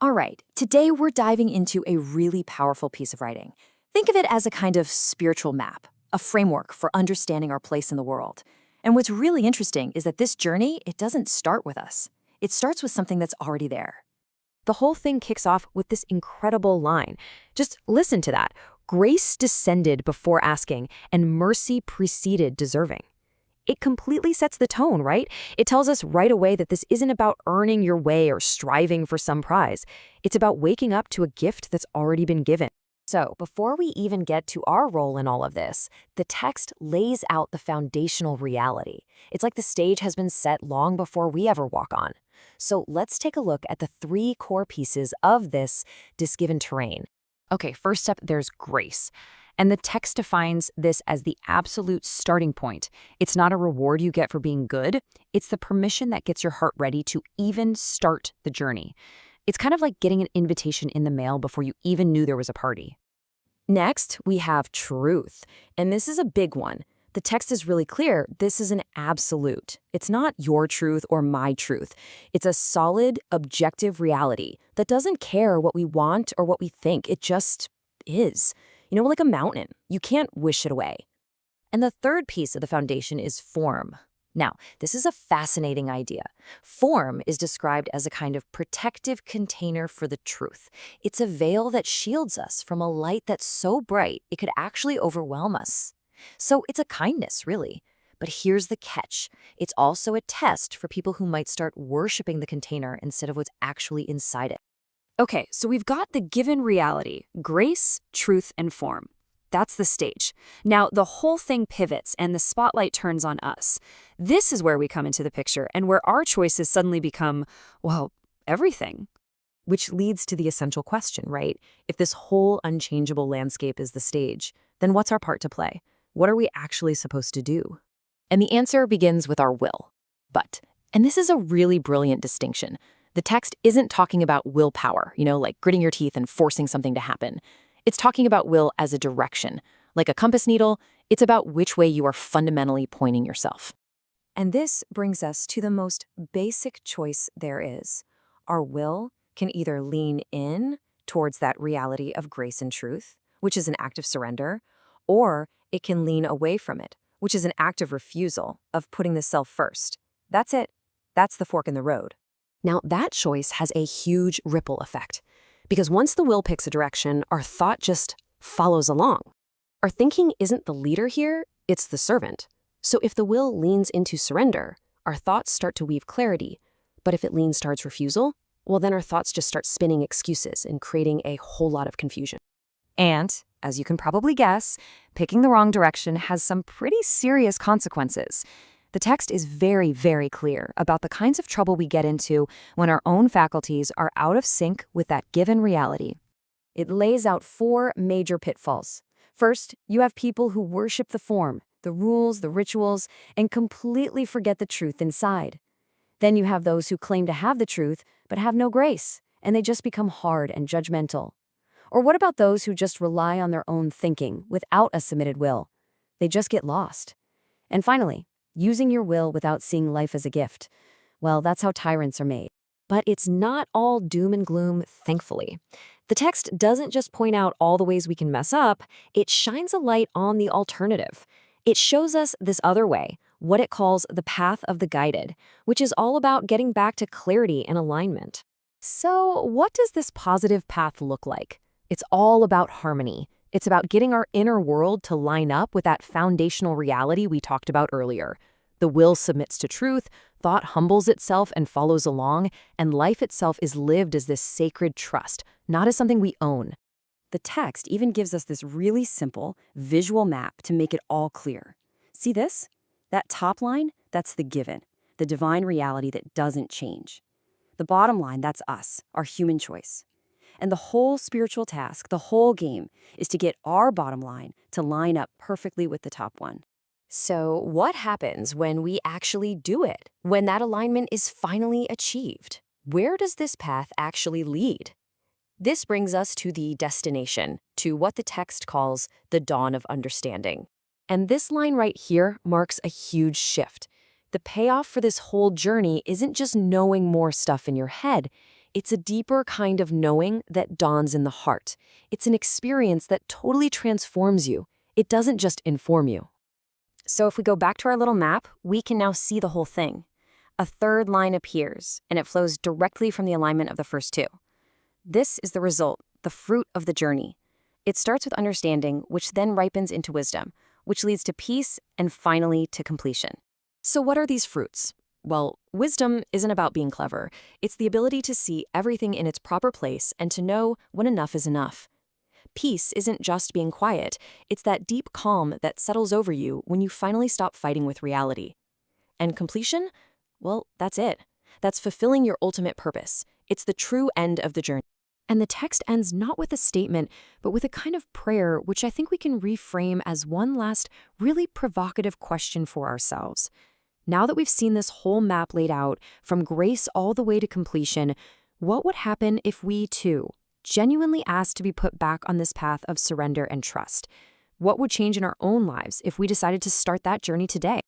All right, today we're diving into a really powerful piece of writing. Think of it as a kind of spiritual map, a framework for understanding our place in the world. And what's really interesting is that this journey, it doesn't start with us. It starts with something that's already there. The whole thing kicks off with this incredible line. Just listen to that. Grace descended before asking, and mercy preceded deserving. It completely sets the tone, right? It tells us right away that this isn't about earning your way or striving for some prize. It's about waking up to a gift that's already been given. So, before we even get to our role in all of this, the text lays out the foundational reality. It's like the stage has been set long before we ever walk on. So, let's take a look at the three core pieces of this given terrain. Okay, first up, there's grace. And the text defines this as the absolute starting point. It's not a reward you get for being good. It's the permission that gets your heart ready to even start the journey. It's kind of like getting an invitation in the mail before you even knew there was a party. Next, we have truth. And this is a big one. The text is really clear. This is an absolute. It's not your truth or my truth. It's a solid, objective reality that doesn't care what we want or what we think. It just is. Like a mountain. You can't wish it away. And the third piece of the foundation is form. Now, this is a fascinating idea. Form is described as a kind of protective container for the truth. It's a veil that shields us from a light that's so bright it could actually overwhelm us. So it's a kindness, really. But here's the catch. It's also a test for people who might start worshiping the container instead of what's actually inside it. Okay, so we've got the given reality, grace, truth, and form. That's the stage. Now, the whole thing pivots and the spotlight turns on us. This is where we come into the picture and where our choices suddenly become, well, everything. Which leads to the essential question, right? If this whole unchangeable landscape is the stage, then what's our part to play? What are we actually supposed to do? And the answer begins with our will. And this is a really brilliant distinction. The text isn't talking about willpower, like gritting your teeth and forcing something to happen. It's talking about will as a direction. Like a compass needle, it's about which way you are fundamentally pointing yourself. And this brings us to the most basic choice there is. Our will can either lean in towards that reality of grace and truth, which is an act of surrender, or it can lean away from it, which is an act of refusal, of putting the self first. That's it. That's the fork in the road. Now, that choice has a huge ripple effect. Because once the will picks a direction, our thought just follows along. Our thinking isn't the leader here, it's the servant. So if the will leans into surrender, our thoughts start to weave clarity. But if it leans towards refusal, well, then our thoughts just start spinning excuses and creating a whole lot of confusion. And, as you can probably guess, picking the wrong direction has some pretty serious consequences. The text is very, very clear about the kinds of trouble we get into when our own faculties are out of sync with that given reality. It lays out 4 major pitfalls. First, you have people who worship the form, the rules, the rituals, and completely forget the truth inside. Then you have those who claim to have the truth, but have no grace, and they just become hard and judgmental. Or what about those who just rely on their own thinking without a submitted will? They just get lost. And finally, using your will without seeing life as a gift. Well, that's how tyrants are made. But it's not all doom and gloom, thankfully. The text doesn't just point out all the ways we can mess up, it shines a light on the alternative. It shows us this other way, what it calls the path of the guided, which is all about getting back to clarity and alignment. So, what does this positive path look like? It's all about harmony. It's about getting our inner world to line up with that foundational reality we talked about earlier. The will submits to truth, thought humbles itself and follows along, and life itself is lived as this sacred trust, not as something we own. The text even gives us this really simple, visual map to make it all clear. See this? That top line, that's the given, the divine reality that doesn't change. The bottom line, that's us, our human choice. And the whole spiritual task, the whole game, is to get our bottom line to line up perfectly with the top one. So what happens when we actually do it? When that alignment is finally achieved? Where does this path actually lead? This brings us to the destination, to what the text calls the dawn of understanding. And this line right here marks a huge shift. The payoff for this whole journey isn't just knowing more stuff in your head. It's a deeper kind of knowing that dawns in the heart. It's an experience that totally transforms you. It doesn't just inform you. So if we go back to our little map, we can now see the whole thing. A third line appears, and it flows directly from the alignment of the first two. This is the result, the fruit of the journey. It starts with understanding, which then ripens into wisdom, which leads to peace and finally to completion. So what are these fruits? Well, wisdom isn't about being clever. It's the ability to see everything in its proper place and to know when enough is enough. Peace isn't just being quiet. It's that deep calm that settles over you when you finally stop fighting with reality. And completion? Well, that's it. That's fulfilling your ultimate purpose. It's the true end of the journey. And the text ends not with a statement, but with a kind of prayer, which I think we can reframe as one last, really provocative question for ourselves. Now that we've seen this whole map laid out, from grace all the way to completion, what would happen if we, too, genuinely asked to be put back on this path of surrender and trust? What would change in our own lives if we decided to start that journey today?